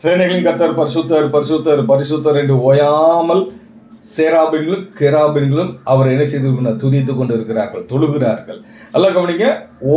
சேனைகளின் கர்த்தர் பரிசுத்தர் பரிசுத்தர் பரிசுத்தர் என்று ஓயாமல் சேராபின்களும் கெராபின்களும் அவர் என்ன செய்து துதித்து கொண்டு இருக்கிறார்கள், தொழுகிறார்கள். அல்ல கவனிங்க,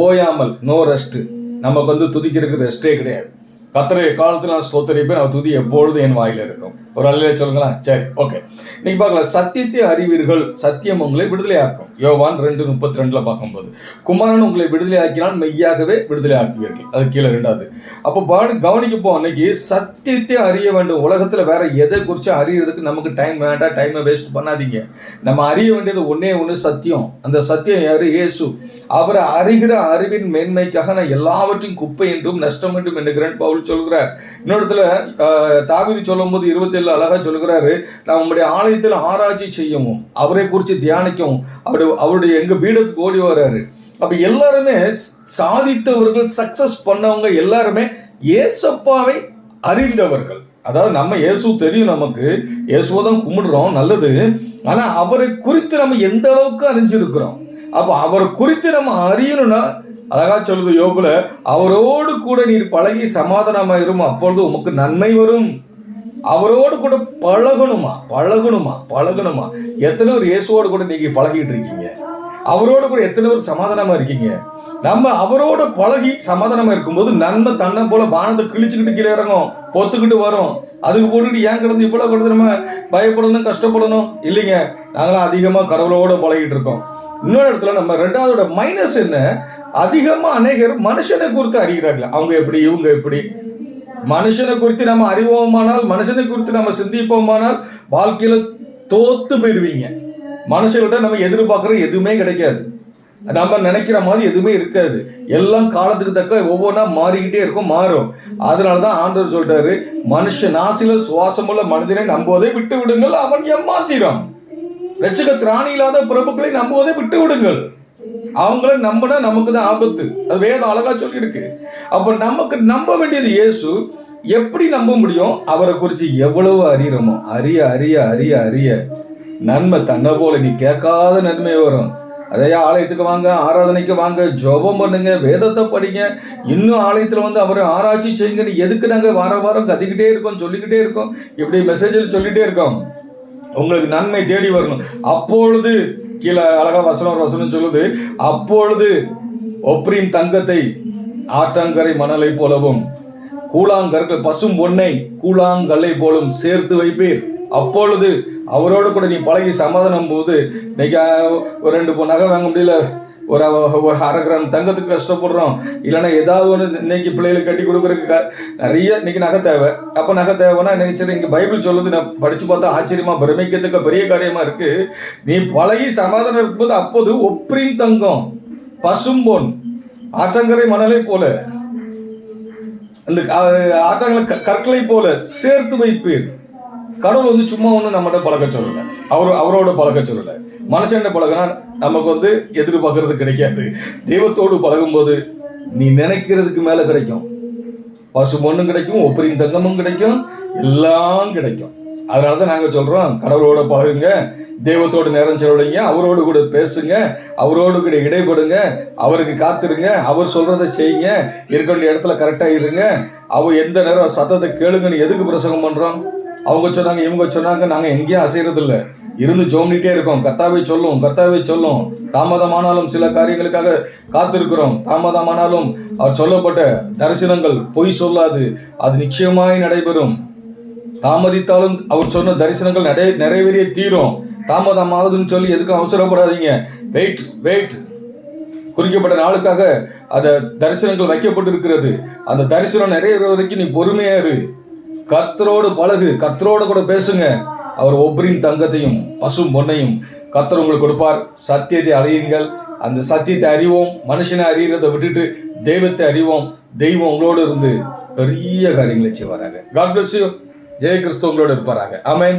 ஓயாமல், நோ ரெஸ்ட். நமக்கு துதிக்கிறதுக்கு ரெஸ்டே கிடையாது. கர்த்தரை காலத்தில் நான் ஸ்தோத்தரிப்பேன், அவர் துதி எப்பொழுதும் என் வாயில இருக்கும். ஒரு அல்லையா சொல்லுங்களா? சரி, ஓகே. இன்னைக்கு பார்க்கலாம், சத்தியத்தை அறிவீர்கள், சத்தியம் உங்களை விடுதலையாக்கும். யோவான் 2:32 பார்க்கும்போது, குமாரன் உங்களை விடுதலை ஆக்கினால் மெய்யாகவே விடுதலை ஆக்குவீர்கள். அது கீழே 2வது. அப்போ கவனிக்கப்போ, அன்னைக்கு சத்தியத்தை அறிய வேண்டும். உலகத்துல வேற எதை குறித்து அறியறதுக்கு நமக்கு டைம் வேண்டாம். டைமை வேஸ்ட் பண்ணாதீங்க. நம்ம அறிய வேண்டியது ஒன்னே ஒன்று, சத்தியம். அந்த சத்தியம் யாரு? இயேசு. அவரை அறிகிற அறிவின் மேன்மைக்காக நான் எல்லாவற்றையும் குப்பை என்றும் நஷ்டம் என்றும் எண்ணுகிறேன் பவுல் சொல்கிறார். இன்னொருத்துல தாவீது சொல்லும் போது 27 அழகா சொல்கிறாரு, நான் உங்களுடைய ஆலயத்தில் ஆராய்ச்சி செய்யவும் அவரை குறித்து தியானிக்கவும் அவருடைய எங்க பீடத்துக்கு ஓடி வர்றாரு. அப்ப எல்லாருமே சாதித்தவர்கள், சக்சஸ் பண்ணவங்க எல்லாருமே ஏசப்பாவை அறிந்தவர்கள். அதாவது நம்ம இயேசு தெரியும், நமக்கு இயேசுவை தான் கும்பிடுறோம், நல்லது. ஆனா அவரை குறித்து நம்ம எந்த அளவுக்கு அறிஞ்சிருக்கிறோம். அப்ப அவரை குறித்து நம்ம அறியணும்னா, அழகா சொல்லுது யோபுல, அவரோடு கூட நீர் பழகி சமாதானமாயிரும், அப்பொழுது உமக்கு நன்மை வரும். அவரோடு கூட பழகணுமா? எத்தனை பேர் இயேசுவோடு கூட நீங்க பழகிட்டு இருக்கீங்க? அவரோடு கூட எத்தனை பேர் சமாதானமா இருக்கீங்க? நம்ம அவரோட பழகி சமாதானமா இருக்கும்போது நன்மை தன்னை போல வானத்தை கிழிச்சுக்கிட்டு கீழே இறங்கும், பொத்துக்கிட்டு வரும். அதுக்கு போட்டுக்கிட்டு ஏன் கிடந்து இவ்வளவு கிடந்து நம்ம பயப்படணும், கஷ்டப்படணும்? இல்லைங்க, நாங்களாம் அதிகமா கடவுளோட பழகிட்டு இருக்கோம். இன்னொரு இடத்துல நம்ம 2வது மைனஸ் என்ன, அதிகமா அநேகர் மனுஷனை குறித்து அறிகிறார்கள். அவங்க எப்படி, இவங்க எப்படி. மனுஷனை குறித்து நம்ம அறிவோமானால், மனுஷனை குறித்து நம்ம சிந்திப்போமானால் வாழ்க்கையில தோத்து போயிருவீங்க. மனுஷர்கிட்ட நம்ம எதிர்பார்க்கறது எதுவுமே கிடைக்காது. நம்ம நினைக்கிற மாதிரி எதுவுமே இருக்காது. எல்லாம் காலத்துக்கு தக்க ஒவ்வொன்றா மாறிக்கிட்டே இருக்கும், மாறும். அதனாலதான் ஆண்டவர் சொல்றாரு, மனுஷ நாசில சுவாசமுள்ள மனிதனை நம்புவதை விட்டு விடுங்கள், அவன் ஏமாத்திரான். ரட்சக திராணி இல்லாத பிரபுக்களை நம்புவதை விட்டு விடுங்கள். அவங்கள நம்பினா நமக்கு தான் ஆபத்து. அது வேதம் அழகா சொல்லி இருக்கு. அப்ப நமக்கு நம்ப வேண்டியது இயேசு. எப்படி நம்ப முடியும்? அவரை குறித்து எவ்வளவு அறிகிறோமோ, அறிய அறிய அறிய அறிய நன்மை தன்னை போல நீ கேட்காத நன்மை வரும். அதையா ஆலயத்துக்கு வாங்க, ஆராதனைக்கு வாங்க, ஜெபம் பண்ணுங்க, வேதத்தை படிங்க, இன்னும் ஆலயத்தில் அவரை ஆராய்ச்சி செய்யுங்க. எதுக்கு நாங்கள் வாரம் கத்திக்கிட்டே இருக்கோம், சொல்லிக்கிட்டே இருக்கோம், இப்படி மெசேஜில் சொல்லிட்டே இருக்கோம்? உங்களுக்கு நன்மை தேடி வரணும். அப்பொழுது கீழே அழகா வசனம் சொல்லுது, அப்பொழுது ஒப்ரீம் தங்கத்தை ஆற்றங்கரை மணலை போலவும் கூழாங்கற்கள் பசும் பொன்னை கூழாங்கல்லை போலும் சேர்த்து வைப்பீர். அப்பொழுது அவரோடு கூட நீ பழகி சமாதானம் போது, இன்னைக்கு ஒரு 2 நகை வாங்க முடியல, ஒரு 1/2 கிராம் தங்கத்துக்கு கஷ்டப்படுறோம், இல்லைன்னா ஏதாவது ஒன்று இன்னைக்கு பிள்ளைகளுக்கு கட்டி கொடுக்குறதுக்கு நிறைய இன்னைக்கு நகை தேவை. அப்போ நகை தேவைன்னா இன்னைக்கு சரி, இங்கே பைபிள் சொல்லுது, நான் படித்து பார்த்தா ஆச்சரியமா பிரமிக்கிறதுக்கு பெரிய காரியமா இருக்கு. நீ பழகி சமாதானம் இருக்கும்போது அப்போது ஒப்ரீம் தங்கம் பசும்பொன் ஆற்றங்கரை மணலை போல, அந்த ஆற்றங்கரை கற்களை போல சேர்த்து வைப்பீர். கடவுள் சும்மா ஒன்று நம்மகிட்ட பழக்க சொல்லலை, அவரோட பழக்க சொல்லலை. மனுஷன் பழகினா நமக்கு எதிர்பார்க்கறது கிடைக்காது. தெய்வத்தோடு பழகும்போது நீ நினைக்கிறதுக்கு மேல கிடைக்கும். பசு பொண்ணும் கிடைக்கும், ஒப்பரின் தங்கமும் கிடைக்கும், எல்லாம் கிடைக்கும். அதனாலதான் நாங்க சொல்றோம், கடவுளோட பழகுங்க, தெய்வத்தோடு நேரம் செலவழிங்க, அவரோடு கூட பேசுங்க, அவரோடு கூட இடைபடுங்க, அவருக்கு காத்துருங்க, அவர் சொல்றதை செய்யுங்க, இருக்க வேண்டிய இடத்துல கரெக்டா இருங்க. அவர் எந்த நேரம் சத்தத்தை கேளுங்கன்னு எதுக்கு பிரசங்கம் பண்றோம்? அவங்க சொன்னாங்க, இவங்க சொன்னாங்க, நாங்க எங்கேயும் அசைறது இல்லை, இருந்து ஜோம்னிட்டே இருக்கோம். கர்த்தாவை சொல்லும். தாமதமானாலும் சில காரியங்களுக்காக காத்திருக்கிறோம். தாமதமானாலும் அவர் சொல்லப்பட்ட தரிசனங்கள் பொய் சொல்லாது, அது நிச்சயமாய் நடைபெறும். தாமதித்தாலும் அவர் சொன்ன தரிசனங்கள் நிறைவேறிய தீரும். தாமதமாகுதுன்னு சொல்லி எதுக்கும் அவசரப்படாதீங்க. வெயிட். குறிக்கப்பட்ட நாளுக்காக அந்த தரிசனங்கள் வைக்கப்பட்டிருக்கிறது. அந்த தரிசனம் நிறைவேற வரைக்கும் நீ பொறுமையா இரு. கர்த்தரோடு பழகு, கர்த்தரோடு கூட பேசுங்க. அவர் ஒவ்வொரு தங்கத்தையும் பசும் பொன்னையும் கர்த்தர் உங்களுக்கு கொடுப்பார். சத்தியத்தை அறியுங்கள். அந்த சத்தியத்தை அறிவோம். மனுஷனை அறியறதை விட்டுட்டு தெய்வத்தை அறிவோம். தெய்வம் உங்களோடு இருந்து பெரிய காரியங்களை செய்வாராங்க. God bless you. ஜெய கிறிஸ்து உங்களோடு இருப்பாராங்க. ஆமென்.